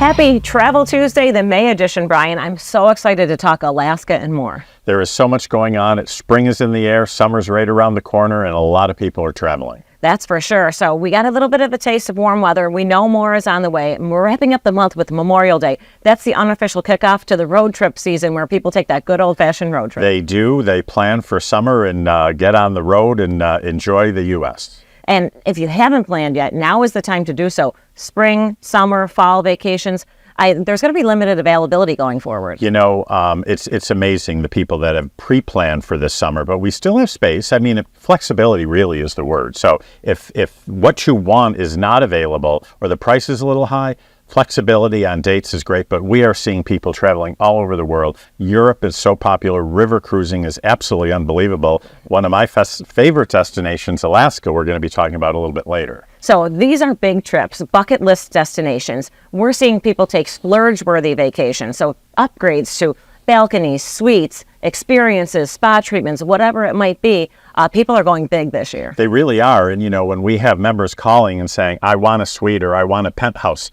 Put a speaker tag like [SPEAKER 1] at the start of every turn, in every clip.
[SPEAKER 1] Happy Travel Tuesday, the May edition, Brian. I'm so excited to talk Alaska and more.
[SPEAKER 2] There is so much going on. Spring is in the air, summer's right around the corner, and a lot of people are traveling.
[SPEAKER 1] That's for sure. So we got a little bit of a taste of warm weather. We know more is on the way. And we're wrapping up the month with Memorial Day. That's the unofficial kickoff to the road trip season where people take that good old-fashioned road trip.
[SPEAKER 2] They do. They plan for summer and get on the road and enjoy the U.S.
[SPEAKER 1] And if you haven't planned yet, now is the time to do so. Spring, summer, fall vacations. There's going to be limited availability going forward.
[SPEAKER 2] You know, it's amazing the people that have pre-planned for this summer, but we still have space. I mean, flexibility really is the word. So if what you want is not available or the price is a little high, flexibility on dates is great, but we are seeing people traveling all over the world. Europe is so popular. River cruising is absolutely unbelievable. One of my favorite destinations, Alaska, we're going to be talking about a little bit later.
[SPEAKER 1] So these are big trips, bucket list destinations. We're seeing people take splurge-worthy vacations, so upgrades to balconies, suites, experiences, spa treatments, whatever it might be. People are going big this year.
[SPEAKER 2] They really are. And, you know, when we have members calling and saying, I want a suite or I want a penthouse,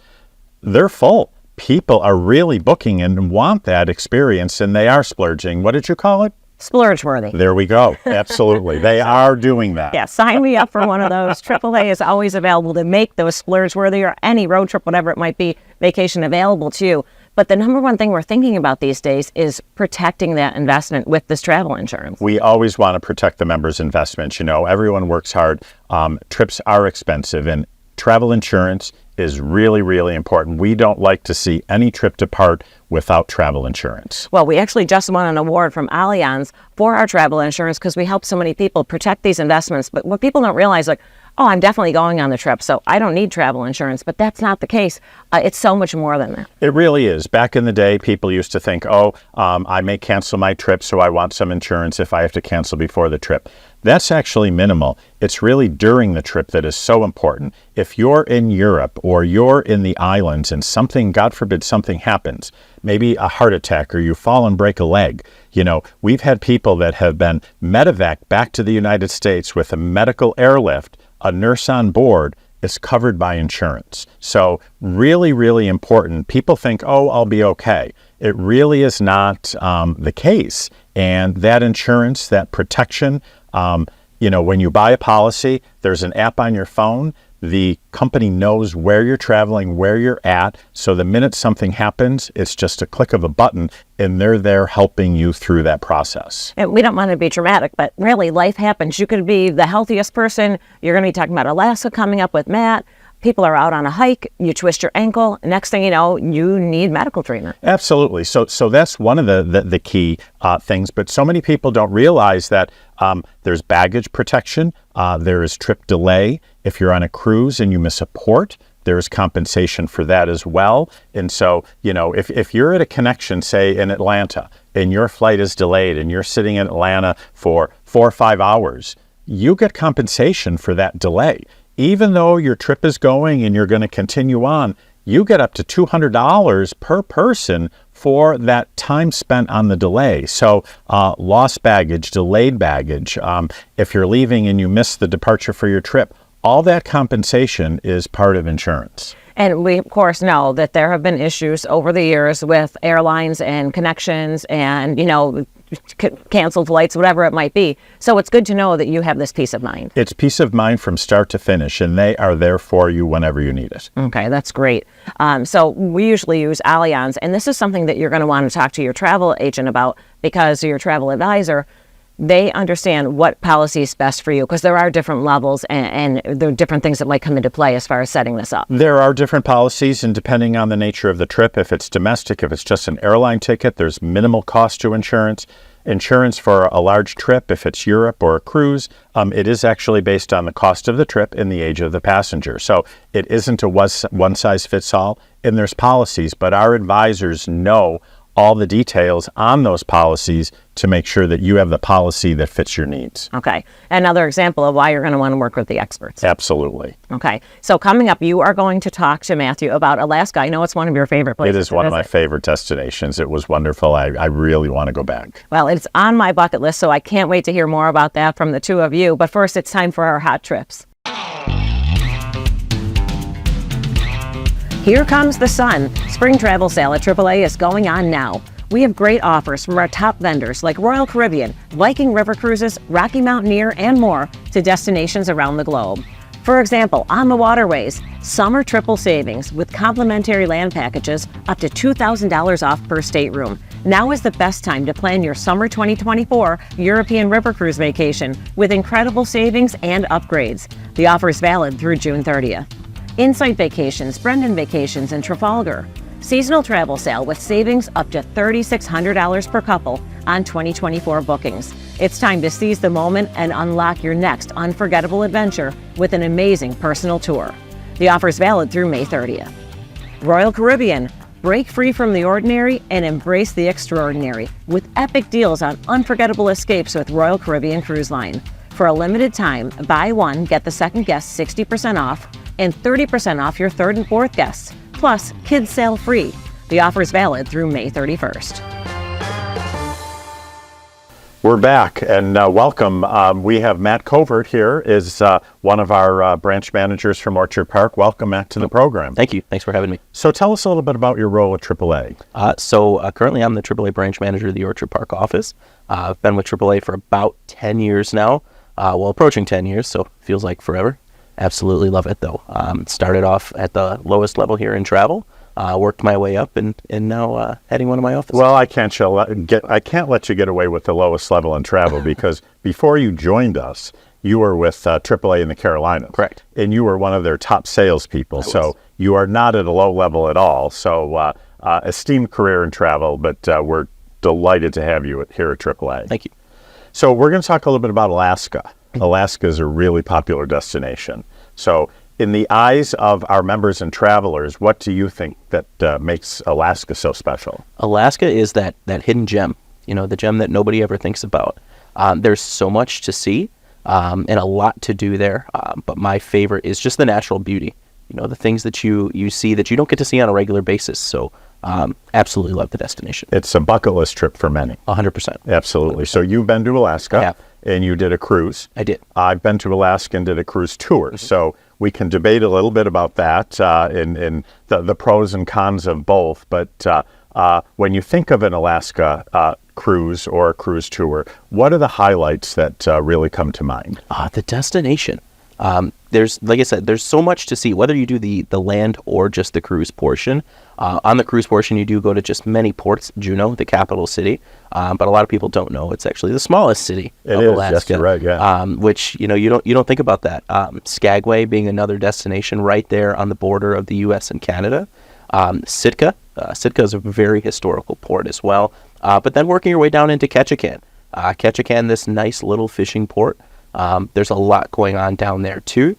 [SPEAKER 2] they're full. People are really booking and want that experience, and they are splurging. What did you call it?
[SPEAKER 1] Splurge-worthy.
[SPEAKER 2] There we go. Absolutely. They are doing that.
[SPEAKER 1] Yeah, sign me up for one of those. AAA is always available to make those splurge-worthy or any road trip, whatever it might be, vacation available to you. But the number one thing we're thinking about these days is protecting that investment with this travel insurance.
[SPEAKER 2] We always want to protect the members' investments. You know, everyone works hard. Trips are expensive, and travel insurance is really, really important. We don't like to see any trip depart without travel insurance.
[SPEAKER 1] Well, we actually just won an award from 𝐭𝐿𝐤𝐚 for our travel insurance because we help so many people protect these investments. But what people don't realize, like, oh, I'm definitely going on the trip, so I don't need travel insurance. But that's not the case. It's so much more than that.
[SPEAKER 2] It really is. Back in the day, people used to think, I may cancel my trip, so I want some insurance if I have to cancel before the trip. That's actually minimal. It's really during the trip that is so important. If you're in Europe or you're in the islands and something, God forbid, something happens, maybe a heart attack or you fall and break a leg. You know, we've had people that have been medevac back to the United States with a medical airlift, a nurse on board is covered by insurance. So really, really important. People think, oh, I'll be okay. It really is not the case. And that insurance, that protection, you know, when you buy a policy, there's an app on your phone. The company knows where you're traveling, where you're at. So the minute something happens, it's just a click of a button and they're there helping you through that process.
[SPEAKER 1] And we don't want to be dramatic, but really life happens. You could be the healthiest person. You're going to be talking about Alaska coming up with Matt. People are out on a hike, you twist your ankle, next thing you know, you need medical treatment.
[SPEAKER 2] Absolutely. So that's one of the key things, but so many people don't realize that there's baggage protection, there is trip delay. If you're on a cruise and you miss a port, there's compensation for that as well. And so, you know, if you're at a connection, say in Atlanta, and your flight is delayed and you're sitting in Atlanta for 4 or 5 hours, you get compensation for that delay. Even though your trip is going and you're going to continue on, you get up to $200 per person for that time spent on the delay. So lost baggage, delayed baggage, if you're leaving and you miss the departure for your trip, all that compensation is part of insurance.
[SPEAKER 1] And we, of course, know that there have been issues over the years with airlines and connections and, you know, canceled flights, whatever it might be. So it's good to know that you have this peace of mind.
[SPEAKER 2] It's peace of mind from start to finish, and they are there for you whenever you need it.
[SPEAKER 1] Okay, that's great. So we usually use 𝐭𝐿𝐤𝐚s, and this is something that you're going to want to talk to your travel agent about because your travel advisor, they understand what policy is best for you because there are different levels and there are different things that might come into play as far as setting this up.
[SPEAKER 2] There are different policies, and depending on the nature of the trip, if it's domestic, if it's just an airline ticket, there's minimal cost to insurance. Insurance for a large trip, if it's Europe or a cruise, it is actually based on the cost of the trip and the age of the passenger. So it isn't a one-size-fits-all, and there's policies, but our advisors know all the details on those policies to make sure that you have the policy that fits your needs.
[SPEAKER 1] Okay. Another example of why you're going to want to work with the experts.
[SPEAKER 2] Absolutely.
[SPEAKER 1] Okay. So coming up, you are going to talk to Matthew about Alaska. I know it's one of your favorite places.
[SPEAKER 2] It is one of my favorite destinations. It was wonderful. I really want to go back.
[SPEAKER 1] Well, it's on my bucket list, so I can't wait to hear more about that from the two of you. But first, it's time for our hot trips. Here comes the sun. Spring travel sale at AAA is going on now. We have great offers from our top vendors like Royal Caribbean, Viking River Cruises, Rocky Mountaineer, and more to destinations around the globe. For example, on the waterways, summer triple savings with complimentary land packages up to $2,000 off per stateroom. Now is the best time to plan your summer 2024 European River Cruise vacation with incredible savings and upgrades. The offer is valid through June 30th. Insight Vacations, Brendan Vacations, and Trafalgar. Seasonal travel sale with savings up to $3,600 per couple on 2024 bookings. It's time to seize the moment and unlock your next unforgettable adventure with an amazing personal tour. The offer is valid through May 30th. Royal Caribbean. Break free from the ordinary and embrace the extraordinary with epic deals on unforgettable escapes with Royal Caribbean Cruise Line. For a limited time, buy one, get the second guest 60% off and 30% off your third and fourth guests. Plus, kids sail free. The offer is valid through May 31st.
[SPEAKER 2] We're back, and welcome. We have Matt Covert here, is one of our branch managers from Orchard Park. Welcome, Matt, to the program.
[SPEAKER 3] Thank you. Thanks for having me.
[SPEAKER 2] So tell us a little bit about your role at AAA.
[SPEAKER 3] Currently I'm the AAA branch manager of the Orchard Park office. I've been with AAA for about 10 years now, approaching 10 years, so feels like forever. Absolutely love it, though. Started off at the lowest level here in travel, worked my way up, and now heading one of my offices.
[SPEAKER 2] Well, I can't let you get away with the lowest level in travel because before you joined us, you were with AAA in the Carolinas.
[SPEAKER 3] Correct.
[SPEAKER 2] And you were one of their top salespeople. So you are not at a low level at all. So esteemed career in travel, but we're delighted to have you here at AAA.
[SPEAKER 3] Thank you.
[SPEAKER 2] So we're going to talk a little bit about Alaska. Alaska is a really popular destination. So in the eyes of our members and travelers, what do you think that makes Alaska so special?
[SPEAKER 3] Alaska is that hidden gem, the gem that nobody ever thinks about. There's so much to see and a lot to do there, but my favorite is just the natural beauty. The things that you see that you don't get to see on a regular basis. So absolutely love the destination.
[SPEAKER 2] It's a bucket list trip for many.
[SPEAKER 3] 100%.
[SPEAKER 2] Absolutely. 100%. So you've been to Alaska.
[SPEAKER 3] I have.
[SPEAKER 2] And you did a cruise.
[SPEAKER 3] I did.
[SPEAKER 2] I've been to Alaska and did a cruise tour. Mm-hmm. So we can debate a little bit about that in the pros and cons of both. But when you think of an Alaska cruise or a cruise tour, what are the highlights that really come to mind?
[SPEAKER 3] The destination. There's, like I said, there's so much to see, whether you do the land or just the cruise portion. On the cruise portion, you do go to just many ports, Juneau, the capital city, but a lot of people don't know it's actually the smallest city of Alaska.
[SPEAKER 2] Yes, you're right, yeah.
[SPEAKER 3] Which, you don't think about that. Skagway being another destination right there on the border of the U.S. and Canada. Sitka. Sitka is a very historical port as well. But then working your way down into 𝐀𝐥𝐚𝐬𝐤𝐚. 𝐀𝐥𝐿, this nice little fishing port. There's a lot going on down there too,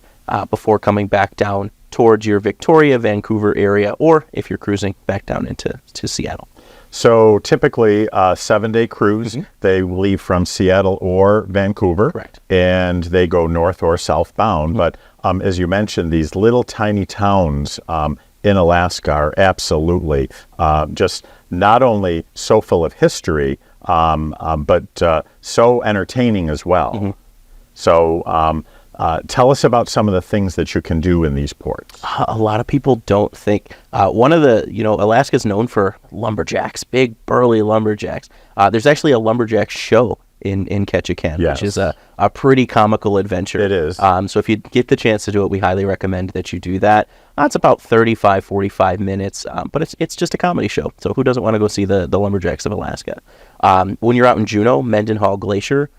[SPEAKER 3] before coming back down towards your Victoria, Vancouver area, or if you're cruising back down into Seattle.
[SPEAKER 2] So typically a 7-day cruise, mm-hmm. They leave from Seattle or Vancouver.
[SPEAKER 3] Correct. And
[SPEAKER 2] they go north or southbound. Mm-hmm. But as you mentioned, these little tiny towns in Alaska are absolutely just not only so full of history, but so entertaining as well. Mm-hmm. So tell us about some of the things that you can do in these ports.
[SPEAKER 3] A lot of people don't think. One of the, Alaska's known for lumberjacks, big burly lumberjacks. There's actually a lumberjack show in 𝐀𝐥𝐚𝐬𝐤𝐚,
[SPEAKER 2] yes.
[SPEAKER 3] Which is a pretty comical adventure.
[SPEAKER 2] It is.
[SPEAKER 3] So if you get the chance to do it, we highly recommend that you do that. It's about 35, 45 minutes, but it's just a comedy show. So who doesn't want to go see the lumberjacks of Alaska? When you're out in Juneau, Mendenhall Glacier,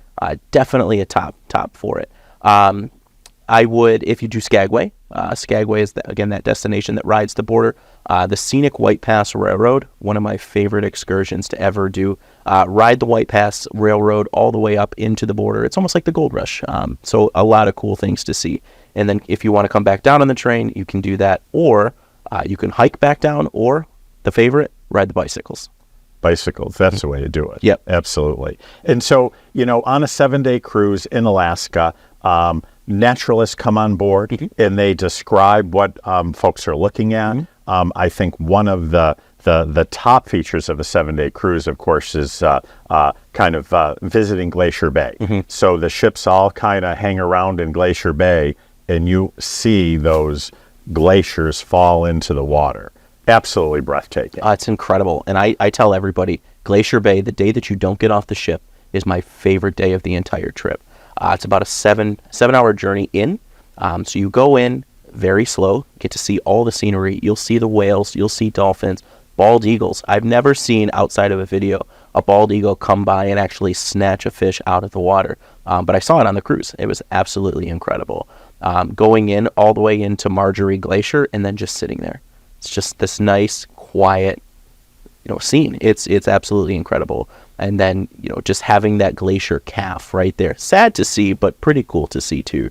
[SPEAKER 3] definitely a top for it. I would, if you do Skagway, Skagway is, again, that destination that rides the border. The Scenic White Pass Railroad, one of my favorite excursions to ever do. Ride the White Pass Railroad all the way up into the border. It's almost like the Gold Rush. So a lot of cool things to see. And then if you want to come back down on the train, you can do that. Or you can hike back down, or the favorite, ride the bicycles.
[SPEAKER 2] Bicycles, that's the way to do it.
[SPEAKER 3] Yep.
[SPEAKER 2] Absolutely. And so, on a 7-day cruise in Alaska, naturalists come on board, mm-hmm. and they describe what folks are looking at. Mm-hmm. I think one of the top features of a 7-day cruise, of course, is visiting Glacier Bay. Mm-hmm. So the ships all kind of hang around in Glacier Bay, and you see those glaciers fall into the water. Absolutely breathtaking.
[SPEAKER 3] It's incredible. And I tell everybody, Glacier Bay, the day that you don't get off the ship, is my favorite day of the entire trip. It's about a 7-hour journey in. So you go in very slow, get to see all the scenery. You'll see the whales, you'll see dolphins, bald eagles. I've never seen, outside of a video, a bald eagle come by and actually snatch a fish out of the water. But I saw it on the cruise. It was absolutely incredible. Going in all the way into Marjorie Glacier and then just sitting there. It's just this nice, quiet, scene. It's absolutely incredible. And then, just having that glacier calf right there. Sad to see, but pretty cool to see too.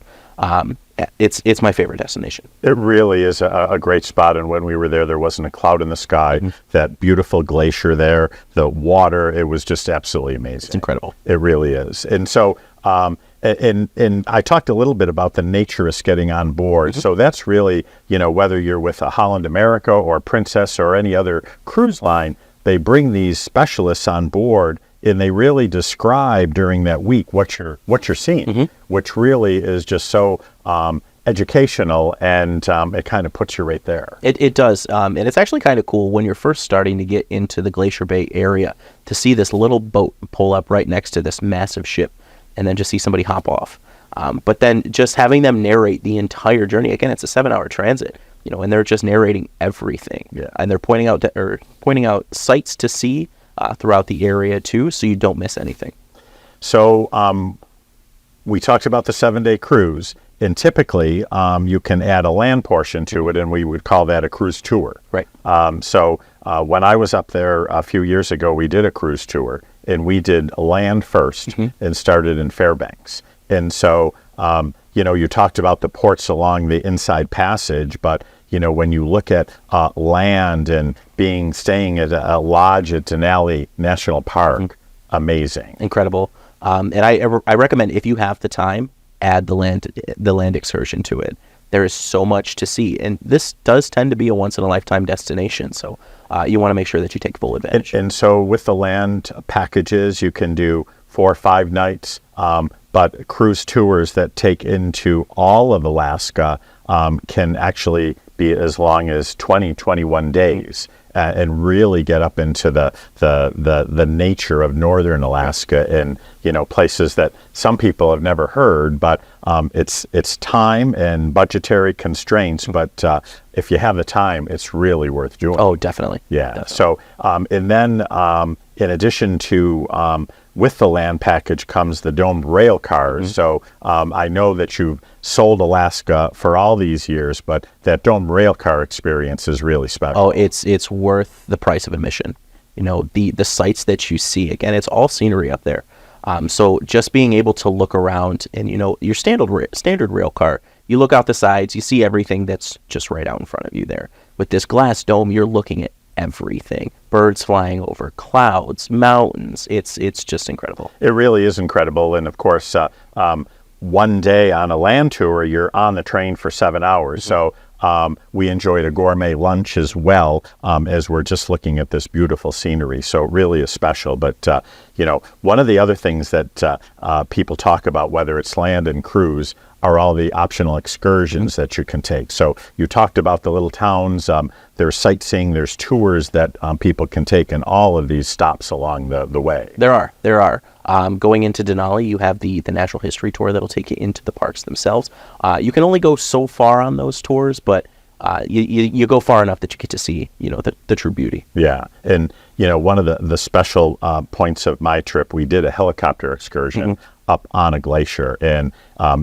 [SPEAKER 3] It's my favorite destination.
[SPEAKER 2] It really is a great spot. And when we were there wasn't a cloud in the sky. That beautiful glacier there, the water, it was just absolutely amazing.
[SPEAKER 3] It's incredible.
[SPEAKER 2] It really is. And so, and I talked a little bit about the naturists getting on board. So that's really, whether you're with a Holland America or Princess or any other cruise line, they bring these specialists on board and they really describe during that week what you're seeing, which really is just so educational, and it kind of puts you right there.
[SPEAKER 3] It does, and it's actually kind of cool when you're first starting to get into the Glacier Bay area to see this little boat pull up right next to this massive ship, and then just see somebody hop off. But then just having them narrate the entire journey. Again, it's a 7-hour transit, and they're just narrating everything.
[SPEAKER 2] Yeah.
[SPEAKER 3] And they're pointing out sights to see throughout the area too, so you don't miss anything.
[SPEAKER 2] So we talked about the 7-day cruise, and typically you can add a land portion to it, and we would call that a cruise tour.
[SPEAKER 3] Right.
[SPEAKER 2] So when I was up there a few years ago, we did a cruise tour, and we did land first and started in Fairbanks. And so, you talked about the ports along the Inside Passage, but when you look at land and staying at a lodge at Denali National Park, amazing,
[SPEAKER 3] incredible. And I recommend, if you have the time, add the land excursion to it. There is so much to see, and this does tend to be a once in a lifetime destination. So you want to make sure that you take full advantage.
[SPEAKER 2] And so with the land packages, you can do 4 or 5 nights. But cruise tours that take into all of Alaska can actually be as long as 21 days, and really get up into the nature of northern Alaska, and places that some people have never heard. But it's time and budgetary constraints. But if you have the time, it's really worth doing.
[SPEAKER 3] Oh, definitely.
[SPEAKER 2] Yeah.
[SPEAKER 3] Definitely.
[SPEAKER 2] So and then in addition to with the land package comes the domed rail cars. So I know that you've sold Alaska for all these years, but that domed rail car experience is really special.
[SPEAKER 3] Oh, it's worth the price of admission. The sights that you see, again, it's all scenery up there. So just being able to look around, and your standard rail car, you look out the sides, you see everything that's just right out in front of you there. With this glass dome, you're looking at everything. Birds flying over, clouds, mountains. It's just incredible.
[SPEAKER 2] It really is incredible. And of course, one day on a land tour, you're on the train for 7 hours. So we enjoyed a gourmet lunch as well, as we're just looking at this beautiful scenery. So it really is special. But, one of the other things that people talk about, whether it's land and cruise, are all the optional excursions that you can take. So you talked about the little towns. There's sightseeing, there's tours that people can take in all of these stops along the way.
[SPEAKER 3] There are. Going into Denali, you have the natural history tour that'll take you into the parks themselves. You can only go so far on those tours, but you go far enough that you get to see, the true beauty.
[SPEAKER 2] Yeah. And, one of the special points of my trip, we did a helicopter excursion up on a glacier. And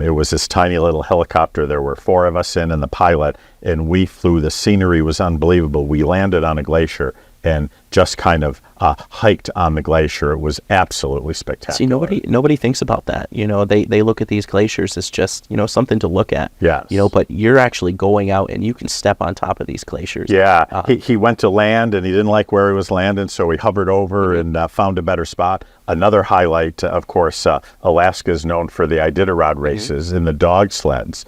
[SPEAKER 2] it was this tiny little helicopter. There were 4 of us in and the pilot, and we flew. The scenery was unbelievable. We landed on a glacier and just kind of hiked on the glacier. It was absolutely spectacular.
[SPEAKER 3] See, nobody thinks about that. They look at these glaciers as just, something to look at.
[SPEAKER 2] Yes.
[SPEAKER 3] But you're actually going out and you can step on top of these glaciers.
[SPEAKER 2] Yeah. He went to land and he didn't like where he was landing, so he hovered over and found a better spot. Another highlight, of course, Alaska is known for the Iditarod races and the dog sleds.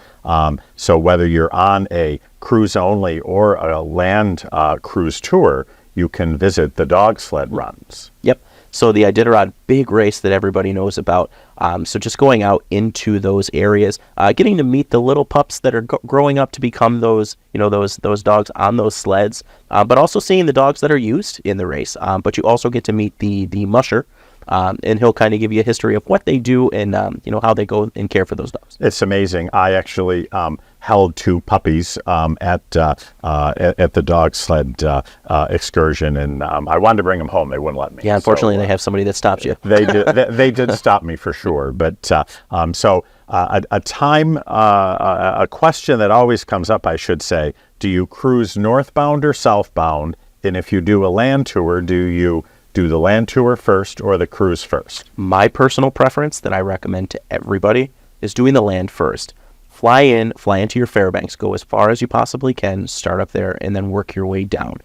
[SPEAKER 2] So whether you're on a cruise only or a land cruise tour, you can visit the dog sled runs.
[SPEAKER 3] Yep. So the Iditarod, big race that everybody knows about. So just going out into those areas, getting to meet the little pups that are growing up to become those, those dogs on those sleds, but also seeing the dogs that are used in the race. But you also get to meet the musher. And he'll kind of give you a history of what they do and, how they go and care for those dogs.
[SPEAKER 2] It's amazing. I actually held 2 puppies at the dog sled excursion, and I wanted to bring them home. They wouldn't let me.
[SPEAKER 3] Yeah, unfortunately, they have somebody that stops you.
[SPEAKER 2] They did. They did stop me for sure. But a question that always comes up, I should say: do you cruise northbound or southbound? And if you do a land tour, do you do the land tour first or the cruise first?
[SPEAKER 3] My personal preference that I recommend to everybody is doing the land first. Fly into your Fairbanks, go as far as you possibly can, start up there, and then work your way down.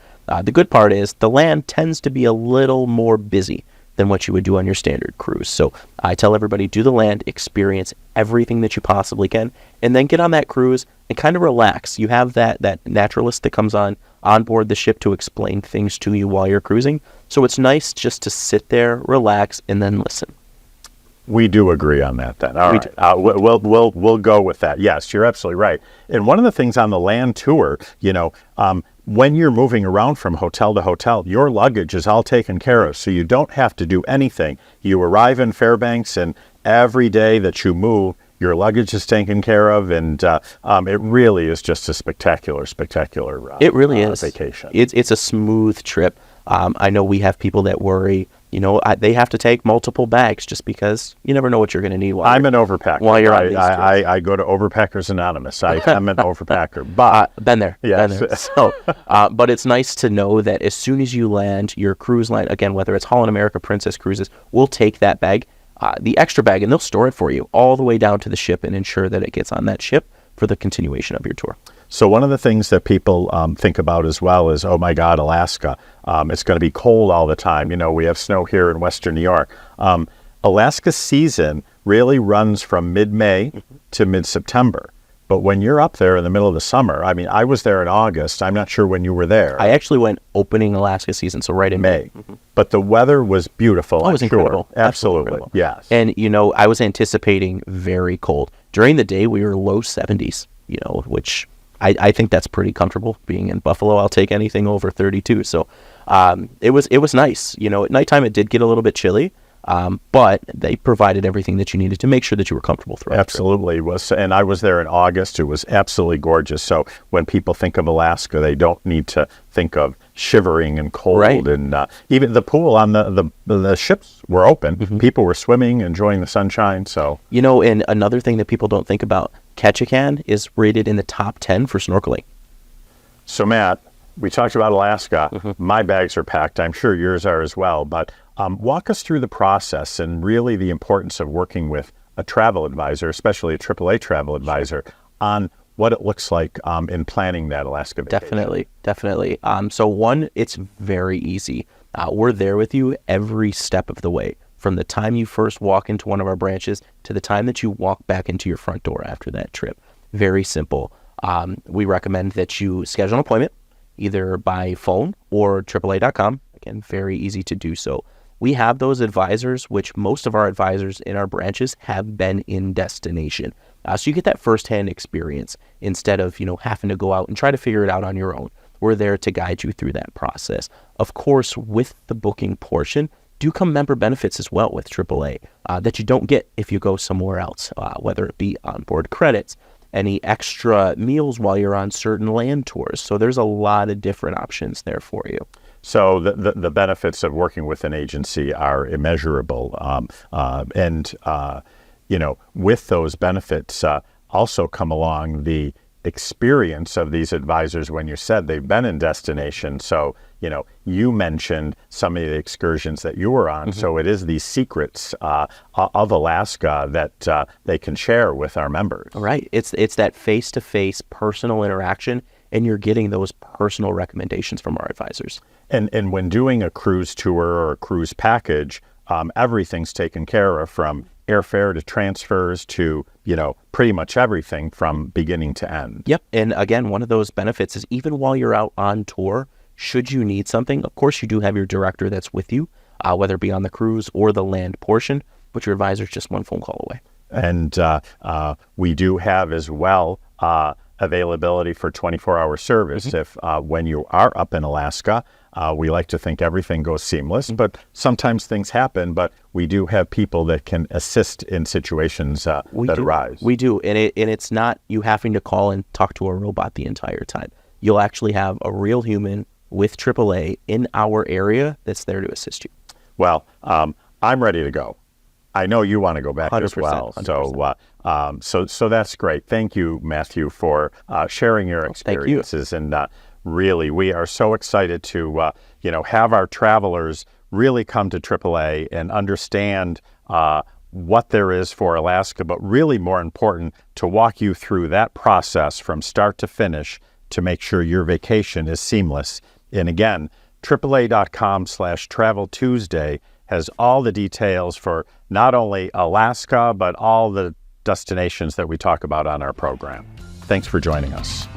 [SPEAKER 3] The good part is the land tends to be a little more busy than what you would do on your standard cruise. So I tell everybody, do the land, experience everything that you possibly can, and then get on that cruise and kind of relax. You have that naturalist that comes on board the ship to explain things to you while you're cruising. So it's nice just to sit there, relax, and then listen.
[SPEAKER 2] We do agree on that then. All right. We'll go with that. Yes, you're absolutely right. And one of the things on the land tour, when you're moving around from hotel to hotel, your luggage is all taken care of. So you don't have to do anything. You arrive in Fairbanks, and every day that you move, your luggage is taken care of, and it really is just a spectacular
[SPEAKER 3] it really is.
[SPEAKER 2] Vacation.
[SPEAKER 3] It's a smooth trip. I know we have people that worry, they have to take multiple bags just because you never know what you're going to need.
[SPEAKER 2] I'm an overpacker.
[SPEAKER 3] While you're on these trips.
[SPEAKER 2] I go to Overpackers Anonymous. I'm an overpacker. But
[SPEAKER 3] been there.
[SPEAKER 2] Yes.
[SPEAKER 3] Been there. So, but it's nice to know that as soon as you land, your cruise line, again, whether it's Holland America, Princess Cruises, will take that bag, the extra bag, and they'll store it for you all the way down to the ship and ensure that it gets on that ship for the continuation of your tour.
[SPEAKER 2] So one of the things that people think about as well is, oh my God, Alaska. It's going to be cold all the time. We have snow here in Western New York. Alaska season really runs from mid-May to mid-September. But when you're up there in the middle of the summer, I was there in August. I'm not sure when you were there.
[SPEAKER 3] I actually went opening Alaska season, so right in May.
[SPEAKER 2] But the weather was beautiful.
[SPEAKER 3] Oh, it was incredible.
[SPEAKER 2] Absolutely.
[SPEAKER 3] Incredible.
[SPEAKER 2] Yes.
[SPEAKER 3] And, I was anticipating very cold. During the day, we were low 70s, which I think that's pretty comfortable. Being in Buffalo, I'll take anything over 32. So it was nice. At nighttime, it did get a little bit chilly. But they provided everything that you needed to make sure that you were comfortable throughout.
[SPEAKER 2] Absolutely. And I was there in August. It was absolutely gorgeous. So when people think of Alaska, they don't need to think of shivering and cold.
[SPEAKER 3] Right.
[SPEAKER 2] And even the pool on the ships were open. People were swimming, enjoying the sunshine. So
[SPEAKER 3] and another thing that people don't think about, 𝐀𝐥𝐚𝐬𝐤 is rated in the top 10 for snorkeling.
[SPEAKER 2] So Matt, we talked about Alaska. My bags are packed. I'm sure yours are as well. But walk us through the process and really the importance of working with a travel advisor, especially a AAA travel advisor, on what it looks like in planning that Alaska vacation.
[SPEAKER 3] Definitely. So one, it's very easy. We're there with you every step of the way, from the time you first walk into one of our branches to the time that you walk back into your front door after that trip. Very simple. We recommend that you schedule an appointment either by phone or AAA.com. Again, very easy to do so. We have those advisors, which most of our advisors in our branches have been in destination. So you get that firsthand experience instead of, having to go out and try to figure it out on your own. We're there to guide you through that process. Of course, with the booking portion, do come member benefits as well with AAA that you don't get if you go somewhere else, whether it be onboard credits, any extra meals while you're on certain land tours. So there's a lot of different options there for you.
[SPEAKER 2] So the benefits of working with an agency are immeasurable. With those benefits also come along the experience of these advisors when you said they've been in destination. So, you mentioned some of the excursions that you were on. So it is these secrets of Alaska that they can share with our members.
[SPEAKER 3] Right. It's that face-to-face personal interaction, and you're getting those personal recommendations from our advisors.
[SPEAKER 2] And when doing a cruise tour or a cruise package, everything's taken care of, from airfare to transfers to, pretty much everything from beginning to end.
[SPEAKER 3] Yep. And again, one of those benefits is even while you're out on tour, should you need something, of course you do have your director that's with you, whether it be on the cruise or the land portion. But your advisor is just one phone call away.
[SPEAKER 2] And we do have as well availability for 24-hour service. If when you are up in Alaska, we like to think everything goes seamless, but sometimes things happen. But we do have people that can assist in situations that arise.
[SPEAKER 3] We do, and it's not you having to call and talk to a robot the entire time. You'll actually have a real human with AAA in our area that's there to assist you.
[SPEAKER 2] Well, I'm ready to go. I know you want to go back as well.
[SPEAKER 3] 100%.
[SPEAKER 2] So that's great. Thank you, Matthew, for sharing your experiences. And really, we are so excited to have our travelers really come to AAA and understand what there is for Alaska, but really more important, to walk you through that process from start to finish to make sure your vacation is seamless. And again, AAA.com/Travel Tuesday has all the details for not only Alaska, but all the destinations that we talk about on our program. Thanks for joining us.